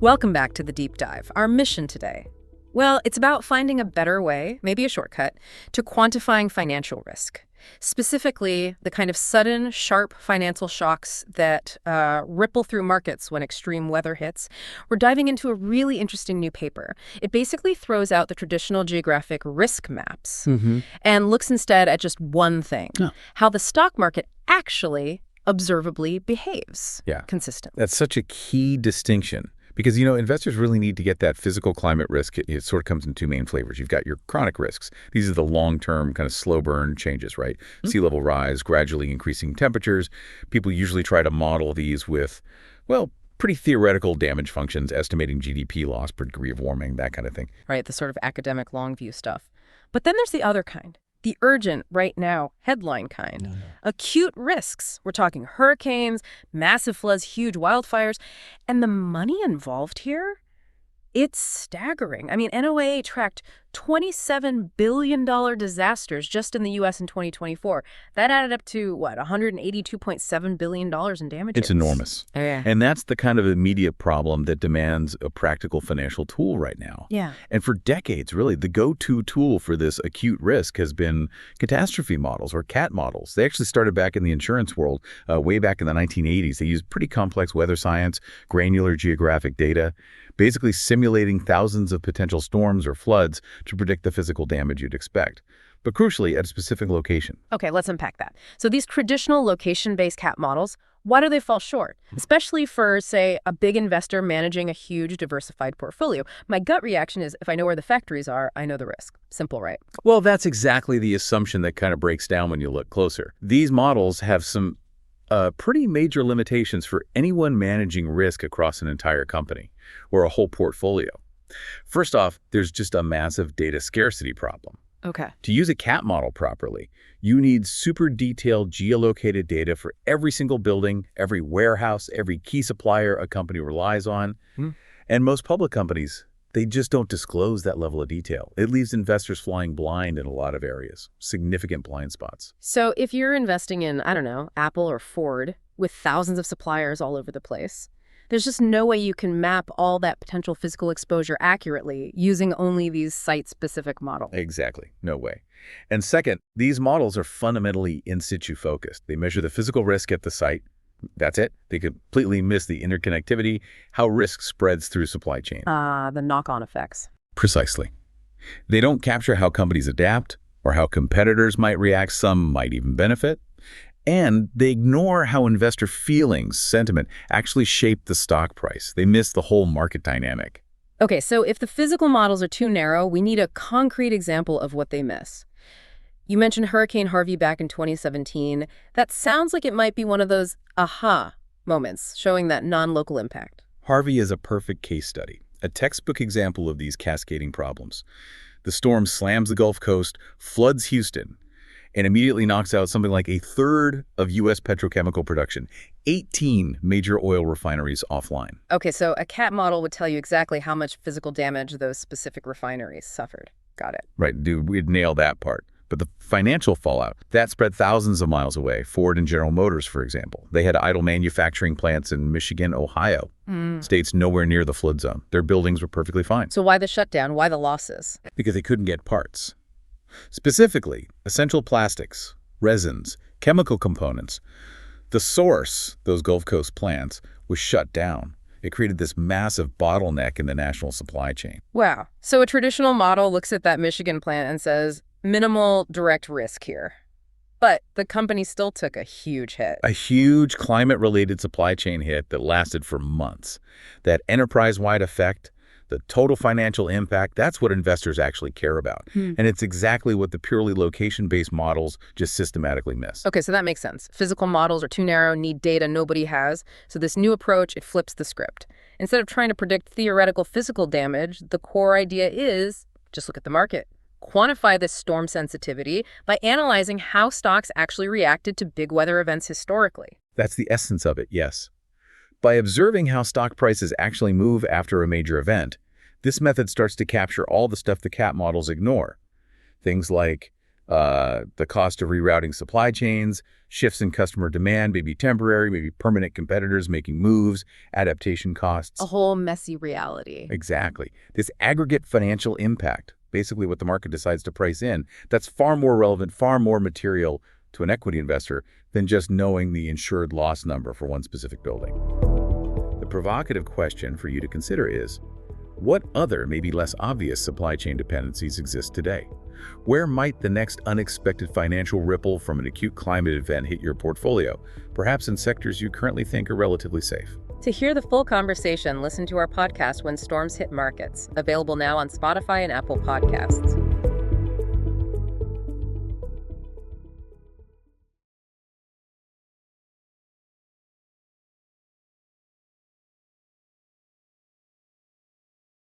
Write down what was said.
Welcome back to the Deep Dive. Our mission today, well, it's about finding a better way, maybe a shortcut, to quantifying financial risk. Specifically, the kind of sudden, sharp financial shocks that ripple through markets when extreme weather hits. We're diving into a really interesting new paper. It basically throws out the traditional geographic risk maps and looks instead at just one thing, how the stock market actually observably behaves consistently. That's such a key distinction. Because, investors really need to get that physical climate risk. It sort of comes in two main flavors. You've got your chronic risks. These are the long-term kind of slow burn changes, right? Sea level rise, gradually increasing temperatures. People usually try to model these with, well, pretty theoretical damage functions, estimating GDP loss per degree of warming, that kind of thing. Right, the sort of academic long view stuff. But then there's the other kind. The urgent, right now, headline kind. Acute risks. We're talking hurricanes, massive floods, huge wildfires. And the money involved here, it's staggering. I mean, NOAA tracked $27 billion disasters just in the U.S. in 2024. That added up to, $182.7 billion in damages. It's enormous. Yeah. And that's the kind of immediate problem that demands a practical financial tool right now. Yeah. And for decades, really, the go-to tool for this acute risk has been catastrophe models or CAT models. They actually started back in the insurance world way back in the 1980s. They used pretty complex weather science, granular geographic data, basically simulating thousands of potential storms or floods to predict the physical damage you'd expect, but crucially at a specific location. Okay, let's unpack that. So these traditional location-based CAT models, why do they fall short? Especially for, say, a big investor managing a huge diversified portfolio. My gut reaction is if I know where the factories are, I know the risk. Simple, right? Well, that's exactly the assumption that kind of breaks down when you look closer. These models have some pretty major limitations for anyone managing risk across an entire company or a whole portfolio. First off, there's just a massive data scarcity problem. Okay. To use a CAT model properly, you need super detailed geolocated data for every single building, every warehouse, every key supplier a company relies on. And most public companies, they just don't disclose that level of detail. It leaves investors flying blind in a lot of areas, significant blind spots. So if you're investing in, I don't know, Apple or Ford with thousands of suppliers all over the place, there's just no way you can map all that potential physical exposure accurately using only these site-specific models. Exactly. No way. And second, these models are fundamentally in situ focused. They measure the physical risk at the site. That's it. They completely miss the interconnectivity, how risk spreads through supply chain. The knock-on effects. Precisely. They don't capture how companies adapt or how competitors might react. Some might even benefit. And they ignore how investor feelings, sentiment, actually shape the stock price. They miss the whole market dynamic. Okay, so if the physical models are too narrow, we need a concrete example of what they miss. You mentioned Hurricane Harvey back in 2017. That sounds like it might be one of those aha moments, showing that non-local impact. Harvey is a perfect case study, a textbook example of these cascading problems. The storm slams the Gulf Coast, floods Houston, and immediately knocks out something like a third of U.S. petrochemical production, 18 major oil refineries offline. Okay, so a CAT model would tell you exactly how much physical damage those specific refineries suffered. Got it. Right, dude, we'd nail that part. But the financial fallout, that spread thousands of miles away. Ford and General Motors, for example. They had idle manufacturing plants in Michigan, Ohio, states nowhere near the flood zone. Their buildings were perfectly fine. So why the shutdown? Why the losses? Because they couldn't get parts. Specifically, essential plastics, resins, chemical components. The source, those Gulf Coast plants, was shut down. It created this massive bottleneck in the national supply chain. Wow. So a traditional model looks at that Michigan plant and says, minimal direct risk here. But the company still took a huge hit. A huge climate-related supply chain hit that lasted for months. That enterprise-wide effect, the total financial impact, that's what investors actually care about. And it's exactly what the purely location-based models just systematically miss. Okay, so that makes sense. Physical models are too narrow, need data nobody has. So this new approach, it flips the script. Instead of trying to predict theoretical physical damage, the core idea is just look at the market. Quantify this storm sensitivity by analyzing how stocks actually reacted to big weather events historically. That's the essence of it, yes. By observing how stock prices actually move after a major event, this method starts to capture all the stuff the CAT models ignore. Things like the cost of rerouting supply chains, shifts in customer demand, maybe temporary, maybe permanent competitors making moves, adaptation costs. A whole messy reality. Exactly. This aggregate financial impact, basically what the market decides to price in, that's far more relevant, far more material to an equity investor than just knowing the insured loss number for one specific building. The provocative question for you to consider is, what other, maybe less obvious supply chain dependencies exist today? Where might the next unexpected financial ripple from an acute climate event hit your portfolio, perhaps in sectors you currently think are relatively safe? To hear the full conversation, listen to our podcast When Storms Hit Markets, available now on Spotify and Apple Podcasts.